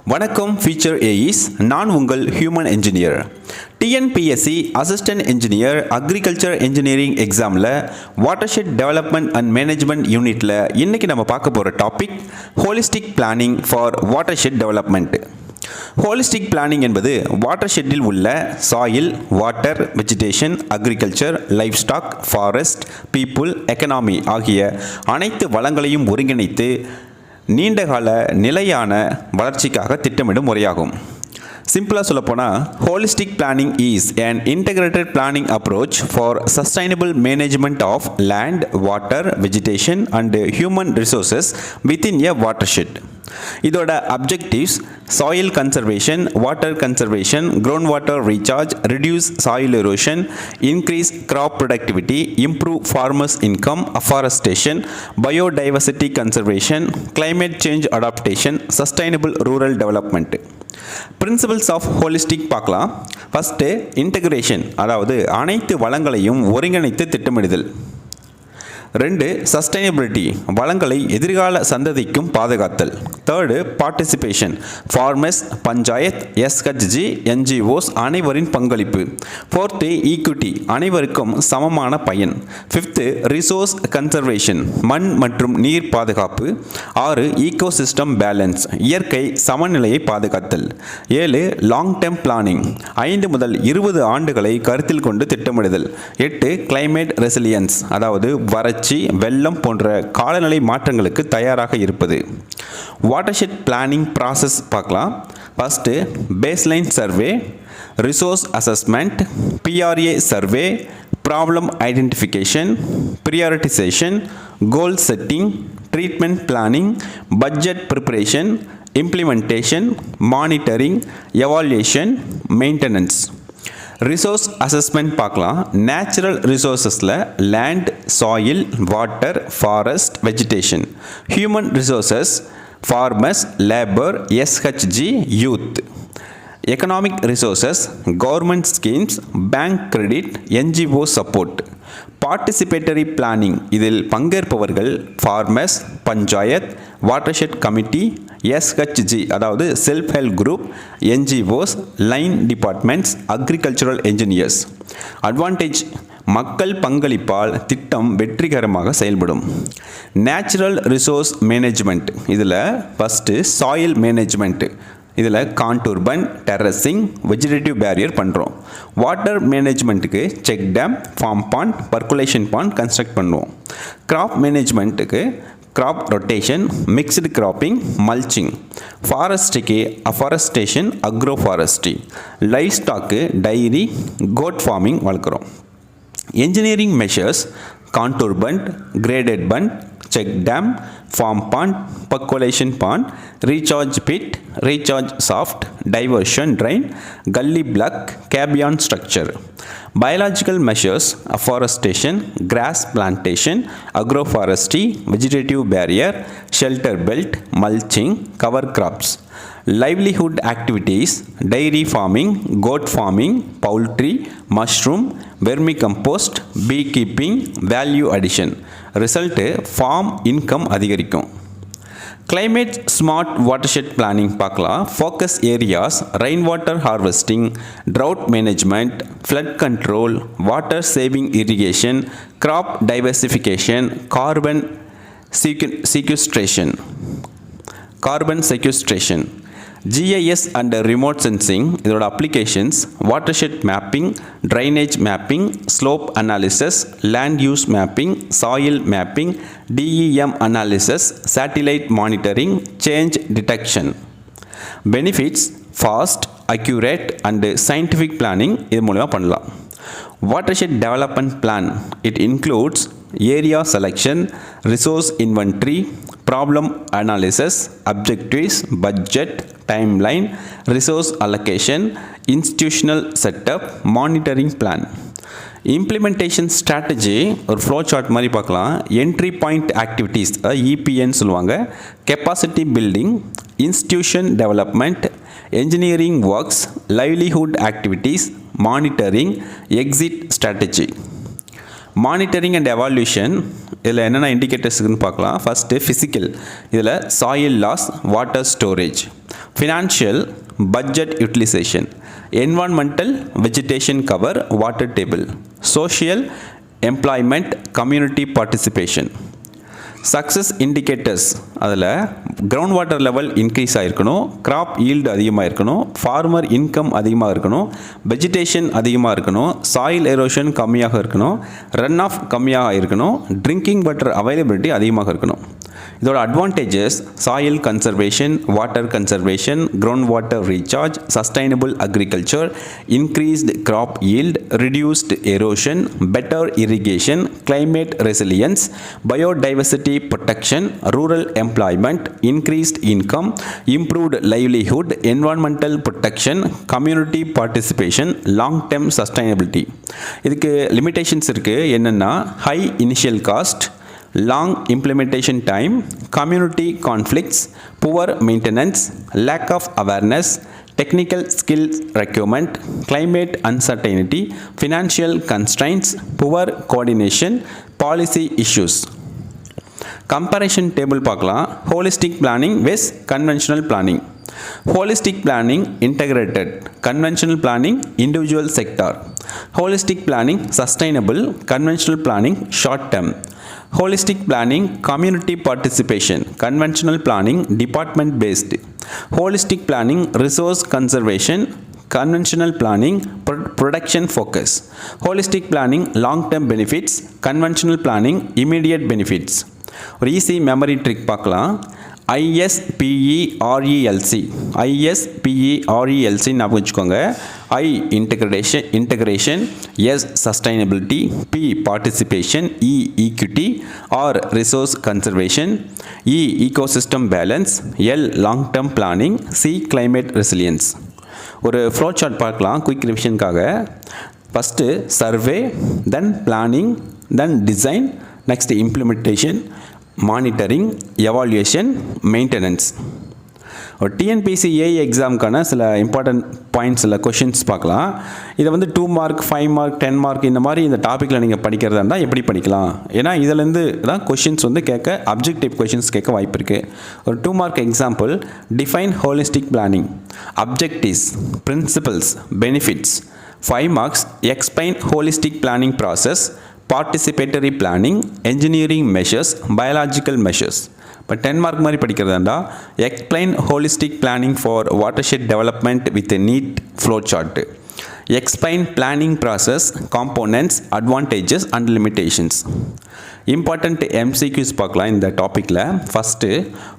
வணக்கம் future AEs, நான் உங்கள் human engineer. TNPSC assistant engineer agriculture engineering எக்ஸாமில் வாட்டர்ஷெட் டெவலப்மெண்ட் அண்ட் மேனேஜ்மெண்ட் யூனிட்டில் இன்றைக்கி நம்ம பார்க்க போகிற topic holistic planning for watershed development. Holistic planning என்பது வாட்டர்ஷெட்டில் உள்ள soil, water, vegetation, agriculture, livestock, forest, people, economy ஆகிய அனைத்து வளங்களையும் ஒருங்கிணைத்து நீண்டகால நிலையான வளர்ச்சிக்காக திட்டமிடும் முறையாகும். சிம்பிளாக சொல்லப்போனால் holistic planning is an integrated planning approach for sustainable management of land, water, vegetation and human resources within a watershed. இதோட objectives soil conservation, water conservation, ground water recharge, reduce soil erosion, increase crop productivity, improve farmers income, afforestation, biodiversity conservation, climate change adaptation, sustainable rural development. Principles of holistic பார்க்கலாம். First integration, அதாவது அனைத்து வளங்களையும் ஒருங்கிணைத்து திட்டமிடுதல். 2 sustainability, வளங்களை எதிர்கால சந்ததிக்கும் பாதுகாத்தல். 3 participation, farmers, panchayat, SHG, NGOs அனைவரின் பங்களிப்பு. 4 ஈக்விட்டி, அனைவருக்கும் சமமான பயன். 5 ரிசோர்ஸ் கன்சர்வேஷன், மண் மற்றும் நீர் பாதுகாப்பு. 6 ஈகோசிஸ்டம் பேலன்ஸ், இயற்கை சமநிலையை பாதுகாத்தல். 7 லாங் டேர்ம் பிளானிங், 5 முதல் 20 ஆண்டுகளை கருத்தில் கொண்டு திட்டமிடுதல். 8 கிளைமேட் ரெசிலியன்ஸ், அதாவது வறட்சி, வெள்ளம் போன்ற காலநிலை மாற்றங்களுக்கு தயாராக இருப்பது. வாட்டர்ஷெட் பிளானிங் ப்ராசஸ் பார்க்கலாம். First baseline survey, resource assessment, PRA survey, problem identification, prioritization, goal setting, treatment planning, budget preparation, implementation, monitoring, evaluation, maintenance. Resource assessment பார்க்கலாம். நேச்சுரல் ரிசோர்ஸஸில் land, soil, water, forest, vegetation. Human resources farmers, labour, SHG, youth. Economic resources government schemes, bank credit, NGO support. Participatory planning, இதில் பங்கேற்பவர்கள் farmers, panchayat, watershed committee, SHG அதாவது self help group, NGOs, line departments, agricultural engineers. Advantage, மக்கள் பங்களிப்பால் திட்டம் வெற்றிகரமாக செயல்படும். Natural resource management, இதில் first soil management, இதில் கான்டூர்பன், டெரஸிங், வெஜிடேட்டிவ் பேரியர் பண்ணுறோம். வாட்டர் மேனேஜ்மெண்ட்டுக்கு check dam, farm pond, percolation pond construct பண்ணுவோம். கிராப் மேனேஜ்மெண்ட்டுக்கு crop rotation, mixed cropping, mulching. ஃபாரஸ்ட்டுக்கு அஃபாரஸ்டேஷன், அக்ரோ ஃபாரஸ்ட்ரி. லைஃப் ஸ்டாக்கு டைரி, கோட் ஃபார்மிங் வளர்க்குறோம். Engineering measures contour bund, graded bund, check dam, farm pond, percolation pond, recharge pit, recharge shaft, diversion drain, gully plug, gabion structure. Biological measures afforestation, grass plantation, agroforestry, vegetative barrier, shelter belt, mulching, cover crops. Livelihood activities dairy farming, goat farming, poultry, mushroom, vermicompost, beekeeping, value addition. Result farm income அதிகரிக்கும். Climate smart watershed planning பார்க்கலாம். Focus areas rain water harvesting, drought management, flood control, water saving irrigation, crop diversification, carbon sequestration. GIS and remote sensing, இதோட applications watershed mapping, drainage mapping, slope analysis, land use mapping, soil mapping, DEM analysis, satellite monitoring, change detection. Benefits fast, accurate and scientific planning இது மூலமாக பண்ணலாம். Watershed development plan, it includes area selection, resource inventory, problem analysis, objectives, budget, timeline, resource allocation, institutional setup, monitoring plan. Implementation strategy ஒரு flow chart மாதிரி பார்க்கலாம். Entry point activities EPN சொல்லுவாங்க. Capacity building, institution development, engineering works, livelihood activities, monitoring, exit strategy. Monitoring and evaluation இதில் என்னென்ன இண்டிகேட்டர்ஸ்க்குன்னு பார்க்கலாம். First physical, இதில் soil loss, water storage. Financial budget utilization, environmental vegetation cover, water table, social employment, community participation. Success indicators அதில் ground water level increase ஆகிருக்கணும், crop yield அதிகமாக இருக்கணும், farmer income அதிகமாக இருக்கணும், வெஜிடேஷன் அதிகமாக இருக்கணும், சாயில் எரோஷன் கம்மியாக இருக்கணும், ரன் ஆஃப் கம்மியாக இருக்கணும், ட்ரிங்கிங் வாட்டர் அவைலபிலிட்டி அதிகமாக இருக்கணும். இதோட advantages soil conservation, water conservation, ground water recharge, sustainable agriculture, increased crop yield, reduced erosion, better irrigation, climate resilience, biodiversity protection, rural employment, increased income, improved livelihood, environmental protection, community participation, long-term sustainability. இதுக்கு limitations இருக்குது. என்னென்னா high initial cost, long implementation time, community conflicts, poor maintenance, lack of awareness, technical skills requirement, climate uncertainty, financial constraints, poor coordination, policy issues. Comparison table பார்க்கலாம். Holistic planning vs conventional planning. Holistic planning integrated, conventional planning individual sector. Holistic planning sustainable, conventional planning short term. Holistic planning community participation, conventional planning department based. Holistic planning resource conservation, conventional planning production focus. Holistic planning long term benefits, conventional planning immediate benefits. ஒரு easy memory trick பார்க்கலாம். ISPERELC ஞாபகம் வச்சுக்கோங்க. I integration, S sustainability, P participation, E equity, R resource conservation, E ecosystem balance, L long term planning, C climate resilience. ஒரு flow chart பார்க்கலாம் quick ரிவிஷனுக்காக. First survey, then planning, then design, next implementation, monitoring, evaluation, maintenance. ஒரு TNPSC AE எக்ஸாமுக்கான சில important points, சில questions பார்க்கலாம். இதை வந்து 2 மார்க் 5 மார்க் 10 மார்க் இந்த மாதிரி இந்த டாப்பிக்கில் நீங்கள் படிக்கிறதா இருந்தால் எப்படி படிக்கலாம்? ஏன்னா இதிலேருந்து தான் கொஷின்ஸ் வந்து கேட்க, அப்ஜெக்டிவ் கொஷின்ஸ் கேட்க வாய்ப்பு இருக்குது. ஒரு 2 mark example, define holistic planning, objectives, principles, benefits. 5 marks, explain holistic planning process, participatory planning, engineering measures, biological measures. இப்போ 10 மார்க் மாதிரி படிக்கிறதாண்டா explain holistic planning for watershed development with neat flow chart. Explain planning process, components, advantages and limitations. Important MCQs பார்க்கலாம் இந்த டாப்பிக்கில். First,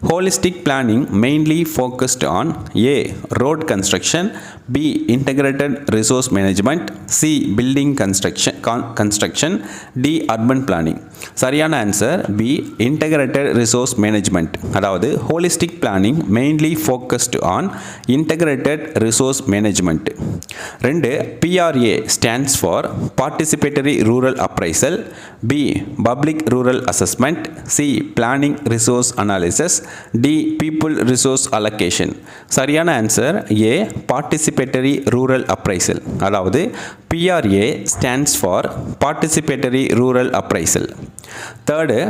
holistic planning mainly focused on A. Road construction, B. Integrated resource management, C. Building construction, D. Urban planning. சரியான answer B. Integrated resource management. அதாவது holistic planning mainly focused on integrated resource management. 2. PRA stands for Participatory Rural Appraisal, B. Public Rural Assessment, C. Planning Resource Analysis, D. People Resource Allocation. சரியான answer A. Participatory Rural Appraisal. அதாவது PRA stands for Participatory Rural Appraisal. 3.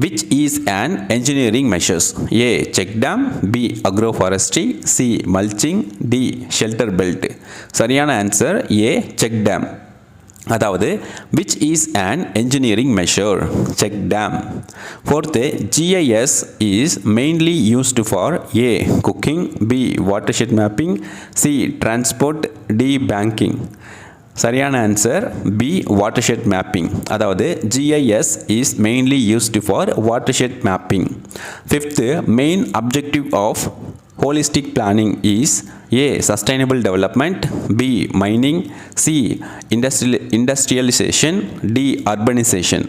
Which is an engineering measures? A. Check dam, B. Agroforestry, C. Mulching, D. Shelter belt. சரியான answer A. Check dam. அதாவது which is an engineering measure? Check dam. 4th, GIS is mainly used for A. cooking, B. watershed mapping, C. transport, D. banking. சரியான answer B. watershed mapping. அதாவது GIS is mainly used for watershed mapping. 5th, main objective of holistic planning is A. sustainable development, B. mining, C. industrialization, D. urbanization.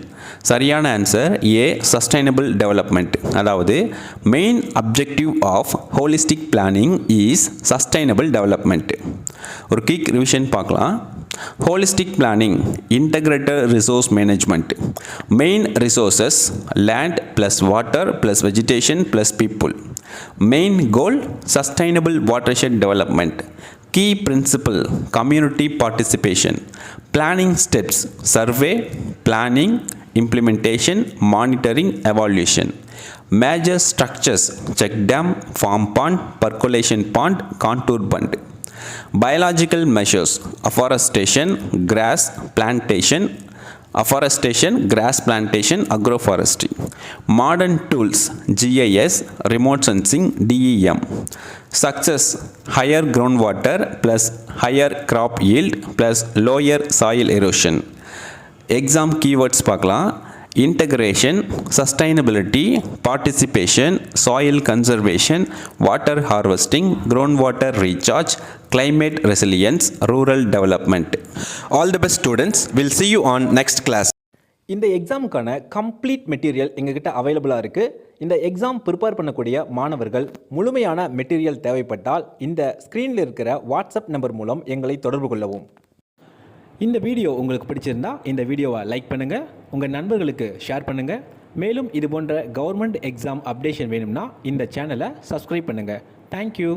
சரியான answer A. sustainable development. அதாவது main objective of holistic planning is sustainable development. ஒரு quick revision பார்க்கலாம். Holistic planning, integrated resource management. Main resources, land plus water plus vegetation plus people. Main goal, sustainable watershed development. Key principle, community participation. Planning steps, survey, planning, implementation, monitoring, evaluation. Major structures: check dam, farm pond, percolation pond, contour bund. Biological measures: afforestation, grass plantation, agroforestry. Modern tools: GIS, remote sensing, DEM. Success: higher groundwater plus higher crop yield plus lower soil erosion. Exam keywords பார்க்கலாம். Integration, sustainability, participation, soil conservation, water harvesting, groundwater recharge, climate resilience, rural development. All the best students. We'll see you on next class. இந்த எக்ஸாமுக்கான complete material எங்ககிட்ட அவைலபிளாக இருக்குது. இந்த exam prepare பண்ணக்கூடிய மாணவர்கள் முழுமையான material தேவைப்பட்டால் இந்த ஸ்க்ரீனில் இருக்கிற வாட்ஸ்அப் நம்பர் மூலம் எங்களை தொடர்பு கொள்ளவும். இந்த வீடியோ உங்களுக்கு பிடிச்சிருந்தா இந்த வீடியோவை லைக் பண்ணுங்கள், உங்கள் நண்பர்களுக்கு ஷேர் பண்ணுங்கள். மேலும் இது போன்ற கவர்மெண்ட் எக்ஸாம் அப்டேஷன் வேணும்னா இந்த சேனலை சப்ஸ்கிரைப் பண்ணுங்கள். தேங்க்யூ.